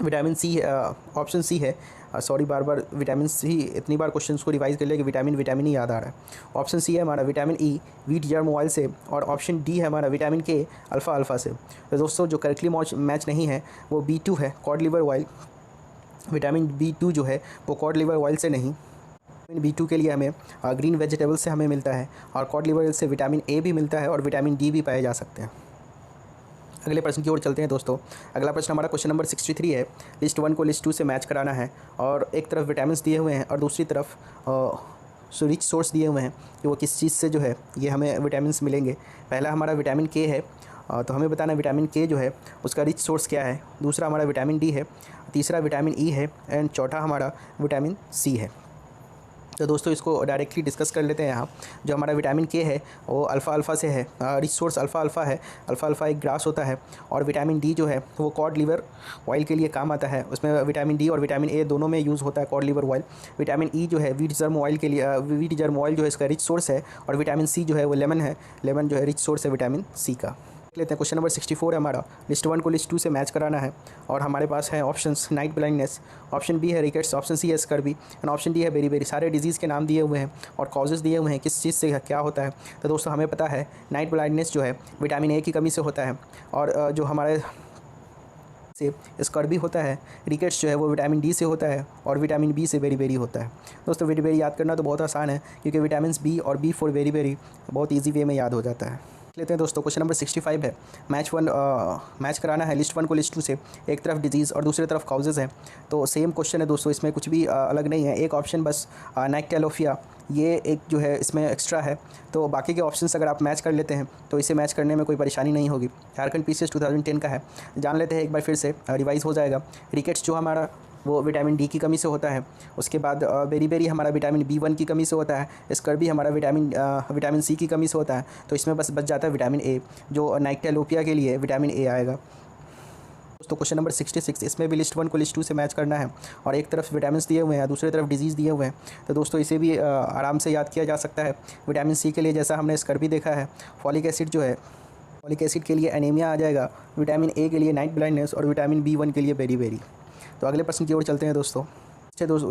विटामिन सी, ऑप्शन सी है, सॉरी बार बार विटामिन सी, इतनी बार क्वेश्चन को रिवाइज कर लिया कि विटामिन ही याद आ रहा है। ऑप्शन सी है हमारा vitamin E wheat germ oil से, और ऑप्शन डी है हमारा विटामिन के अल्फ़ा से। तो दोस्तों जो करेक्टली मैच नहीं है वो B2 है cod liver oil. Vitamin B2 जो है वो कॉड लिवर ऑयल से नहीं, विटामिन B2 के लिए हमें ग्रीन वेजिटेबल से हमें मिलता है, और कॉड लिवर ऑयल से विटामिन ए भी मिलता है और विटामिन डी भी पाए जा सकते हैं। अगले प्रश्न की ओर चलते हैं दोस्तों। अगला प्रश्न हमारा क्वेश्चन नंबर 63 है। लिस्ट 1 को लिस्ट 2 से मैच कराना है, और एक तरफ विटामिन दिए हुए हैं और दूसरी तरफ रिच सोर्स दिए हुए हैं कि वो किस चीज़ से जो है ये हमें विटामिन मिलेंगे। पहला हमारा विटामिन के है, तो हमें बताना विटामिन के जो है उसका रिच सोर्स क्या है। दूसरा हमारा विटामिन डी है, तीसरा विटामिन ई है, एंड चौथा हमारा विटामिन सी है। तो दोस्तों इसको डायरेक्टली डिस्कस कर लेते हैं यहाँ। जो हमारा विटामिन के है वो अल्फ़ा से है, रिच सोर्स अल्फ़ा है। अल्फ़ा एक ग्रास होता है, और विटामिन डी जो है वो कॉड लिवर ऑयल के लिए काम आता है। उसमें विटामिन डी और विटामिन ए दोनों में यूज़ होता है cod liver oil. Vitamin E जो है वीट जर्म ऑयल के लिए, वीट जर्म ऑयल जो है इसका रिच सोर्स है। और विटामिन सी जो है वो लेमन है, लेमन जो है रिच सोर्स है विटामिन सी का। लेते हैं क्वेश्चन नंबर 64 है हमारा। लिस्ट 1 को लिस्ट 2 से मैच कराना है, और हमारे पास है options night blindness, option B है रिकेट्स, ऑप्शन सी है स्कर्वी, एंड ऑप्शन डी है बेरी। सारे डिजीज़ के नाम दिए हुए हैं और कॉजेज दिए हुए हैं किस चीज़ से क्या होता है। तो दोस्तों हमें पता है नाइट ब्लाइंडनेस जो है विटामिन ए की कमी से होता है, और जो हमारे से स्कर्वी होता है, रिकेट्स जो है वो विटामिन डी से होता है, और विटामिन बी से बेरी होता है। दोस्तों बेरी याद करना तो बहुत आसान है, क्योंकि विटामिन बी और बी फॉर बेरी बहुत ईजी वे में याद हो जाता है। लेते हैं दोस्तों क्वेश्चन नंबर 65 है। मैच कराना है लिस्ट 1 को लिस्ट 2 से। एक तरफ डिजीज़ और दूसरी तरफ काउजेज़ हैं, तो सेम क्वेश्चन है दोस्तों, इसमें कुछ भी अलग नहीं है। एक ऑप्शन बस नाइक्टेलोफिया ये एक जो है इसमें एक्स्ट्रा है, तो बाकी के ऑप्शंस अगर आप मैच कर लेते हैं तो इसे मैच करने में कोई परेशानी नहीं होगी। झारखंड PCS 2010 का है, जान लेते हैं एक बार फिर से, रिवाइज़ हो जाएगा। रिकेट्स जो हमारा वो विटामिन डी की कमी से होता है। उसके बाद बेरी हमारा विटामिन B1 की कमी से होता है। स्कर्वी हमारा विटामिन सी की कमी से होता है। तो इसमें बस बच जाता है विटामिन ए, जो नाइक्टेलोपिया के लिए विटामिन ए आएगा। दोस्तों क्वेश्चन नंबर 66, इसमें भी लिस्ट 1 को लिस्ट 2 से मैच करना है, और एक तरफ विटामिन दिए हुए हैं, दूसरी तरफ डिजीज़ दिए हुए हैं। तो दोस्तों इसे भी आराम से याद किया जा सकता है। विटामिन सी के लिए जैसा हमने स्कर्वी देखा है, फॉलिक एसिड जो है, फॉलिक एसिड के लिए एनीमिया आ जाएगा। विटामिन ए के लिए नाइट ब्लाइंडनेस, और विटामिन B1 के लिए बेरी। तो अगले प्रश्न की ओर चलते हैं दोस्तों।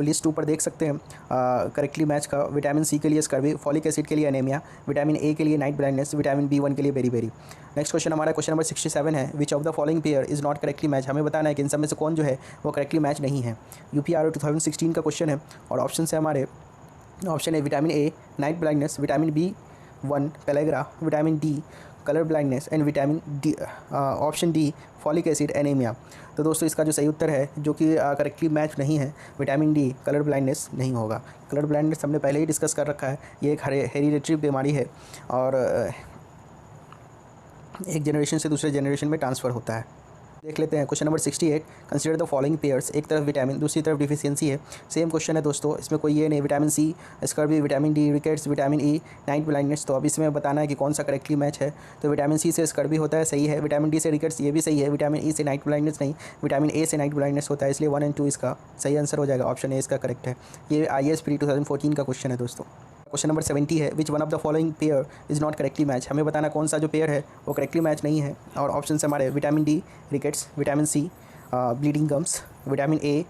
लिस्ट ऊपर देख सकते हैं करेक्टली मैच का। विटामिन सी के लिए स्कर्वी, फॉलिक एसिड के लिए एनीमिया, विटामिन ए के लिए नाइट ब्लाइंडनेस, विटामिन B1 के लिए बेरी। नेक्स्ट क्वेश्चन हमारा क्वेश्चन नंबर 67 है। Which of the following pair is not correctly match. हमें बताना है कि इन सब में से कौन जो है वो करेक्टली मैच नहीं है। UPRO 2016 का क्वेश्चन है, और ऑप्शन है हमारे, ऑप्शन है vitamin A night blindness, vitamin B1 pellagra, vitamin D colour blindness, and vitamin D, option D folic acid anaemia. तो दोस्तों इसका जो सही उत्तर है, जो कि करेक्टली मैच नहीं है, विटामिन डी कलर ब्लाइंडनेस नहीं होगा। कलर ब्लाइंडनेस हमने पहले ही डिस्कस कर रखा है, ये एक हेरिडिटरी बीमारी है, और एक जनरेशन से दूसरे जनरेशन में ट्रांसफ़र होता है। देख लेते हैं question number 68। Consider the following pairs. एक तरफ विटामिन, दूसरी तरफ डिफिशियंसी है। सेम क्वेश्चन है दोस्तों, इसमें कोई ये नहीं। Vitamin C, scurvy, vitamin D, rickets, vitamin E, night blindness. तो अब इसमें बताना है कि कौन सा करेक्टली मैच है। तो विटामिन सी से स्कर्वी होता है, सही है। विटामिन डी से रिकेट्स, ये भी सही है। विटामिन ई से नाइट ब्लाइंडनेस नहीं, विटामिन ए से नाइट ब्लाइंडनेस होता है, इसलिए 1 और 2 इसका सही आंसर हो जाएगा। ऑप्शन ए इसका करेक्ट है। ये IAS प्री 2014 का क्वेश्चन है दोस्तों। क्वेश्चन नंबर 70 है। विच one of the following pair is not correctly match. हमें बताना कौन सा जो पेयर है वो करेक्टली मैच नहीं है, और ऑप्शन से हमारे vitamin D rickets, vitamin C bleeding gums, vitamin A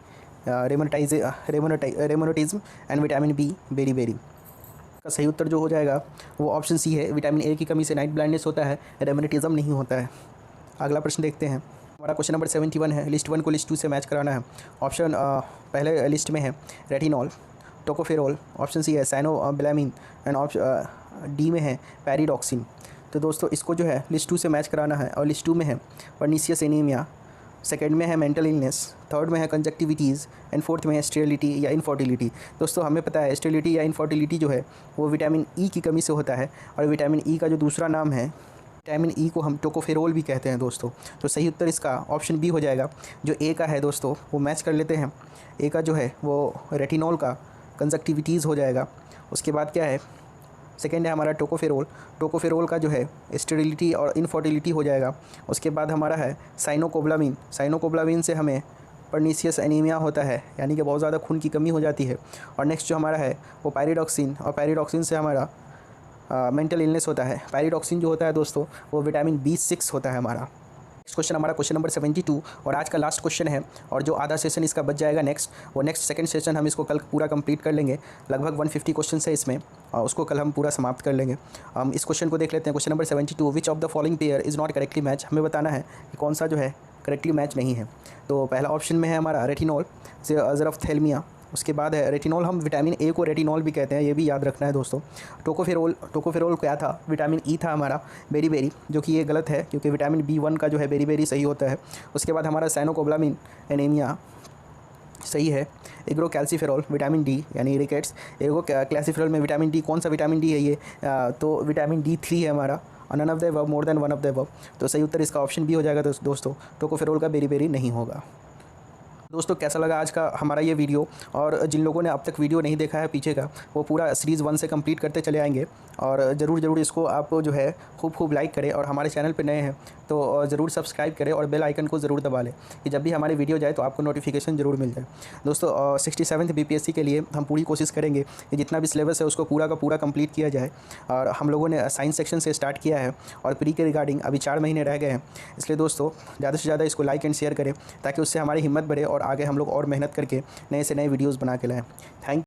rheumatism, and vitamin B beriberi. का सही उत्तर जो हो जाएगा वो ऑप्शन सी है। विटामिन ए की कमी से नाइट ब्लाइंडनेस होता है, रेमोनेटिज्म नहीं होता है। अगला प्रश्न देखते हैं। हमारा क्वेश्चन नंबर 71 है। लिस्ट 1 को लिस्ट 2 से मैच कराना है। ऑप्शन पहले लिस्ट में है रेटिनॉल, टोकोफेरोल, ऑप्शन सी है साइनोबिलामिन, एंड ऑप्शन डी में है पैरिडॉक्सिन। तो दोस्तों इसको जो है लिस्ट 2 से मैच कराना है, और लिस्ट 2 में है पर्नीशियस एनीमिया, सेकेंड में है मेंटल इलनेस, थर्ड में है कंजक्टिविटीज़, एंड फोर्थ में है स्टेरिलिटी या इनफर्टिलिटी। दोस्तों हमें पता है स्टेरिलिटी या इनफर्टिलिटी जो है वो विटामिन ई की कमी से होता है, और विटामिन ई का जो दूसरा नाम है, विटामिन ई को हम टोकोफेरोल भी कहते हैं दोस्तों। तो सही उत्तर इसका ऑप्शन बी हो जाएगा। जो ए का है दोस्तों वो मैच कर लेते हैं। ए का जो है वो रेटिनॉल का कंजक्टिविटीज़ हो जाएगा। उसके बाद क्या है, सेकेंड है हमारा टोकोफेरोल, टोकोफेरोल का जो है स्टेरिलिटी और इनफर्टिलिटी हो जाएगा। उसके बाद हमारा है साइनोकोब्लामिन, साइनोकोब्लामिन से हमें पर्नीशियस एनीमिया होता है, यानी कि बहुत ज़्यादा खून की कमी हो जाती है। और नेक्स्ट जो हमारा है वो पैरिडॉक्सिन, और पैरिडॉक्सिन से हमारा मेंटल इलनेस होता है। पैराडॉक्सिन जो होता है दोस्तों वो विटामिन B6 होता है हमारा। नेक्स्ट क्वेश्चन हमारा क्वेश्चन नंबर 72 और आज का लास्ट क्वेश्चन है, और जो आधा सेशन इसका बच जाएगा नेक्स्ट सेकंड सेशन हम इसको कल पूरा कंप्लीट कर लेंगे। लगभग 150 क्वेश्चन है इसमें, और उसको कल हम पूरा समाप्त कर लेंगे। हम इस क्वेश्चन को देख लेते हैं। Question number 72, which of the following pair is not correctly match. हमें बताना है कि कौन सा जो है करेक्टली मैच नहीं है। तो पहला ऑप्शन में है हमारा रेटिनॉल से ज़रफ्थैल्मिया। उसके बाद है रेटिनॉल, हम विटामिन ए को रेटिनॉल भी कहते हैं, ये भी याद रखना है दोस्तों। टोकोफेरोल क्या था, विटामिन ई था हमारा बेरी, जो कि ये गलत है क्योंकि विटामिन B1 का जो है बेरी सही होता है। उसके बाद हमारा साइनोकोबालामिन एनीमिया सही है। एग्रोकैल्सीफेरॉल विटामिन डी यानी रिकेट्स। एग्रोकैल्सीफेरॉल में विटामिन डी, कौन सा विटामिन डी है ये, तो विटामिन D3 है हमारा। None of the above, more than one of the above. तो सही उत्तर इसका ऑप्शन बी हो जाएगा दोस्तों। टोकोफेरोल का बेरी नहीं होगा। दोस्तों कैसा लगा आज का हमारा ये वीडियो, और जिन लोगों ने अब तक वीडियो नहीं देखा है पीछे का, वो पूरा सीरीज़ 1 से कंप्लीट करते चले आएंगे। और ज़रूर इसको आप जो है खूब लाइक करें, और हमारे चैनल पे नए हैं तो ज़रूर सब्सक्राइब करें और बेल आइकन को ज़रूर दबा लें कि जब भी हमारी वीडियो जाए तो आपको नोटिफिकेशन ज़रूर मिल जाए। दोस्तों 67th BPSC के लिए हम पूरी कोशिश करेंगे कि जितना भी सिलेबस है उसको पूरा का पूरा कंप्लीट किया जाए। और हम लोगों ने साइंस सेक्शन से स्टार्ट किया है, और प्री के रिगार्डिंग अभी 4 महीने रह गए हैं। इसलिए दोस्तों ज़्यादा से ज़्यादा इसको लाइक एंड शेयर करें, ताकि उससे हमारी हिम्मत बढ़े और आगे हम लोग और मेहनत करके नए से नए वीडियोज़ बना के लाएँ। थैंक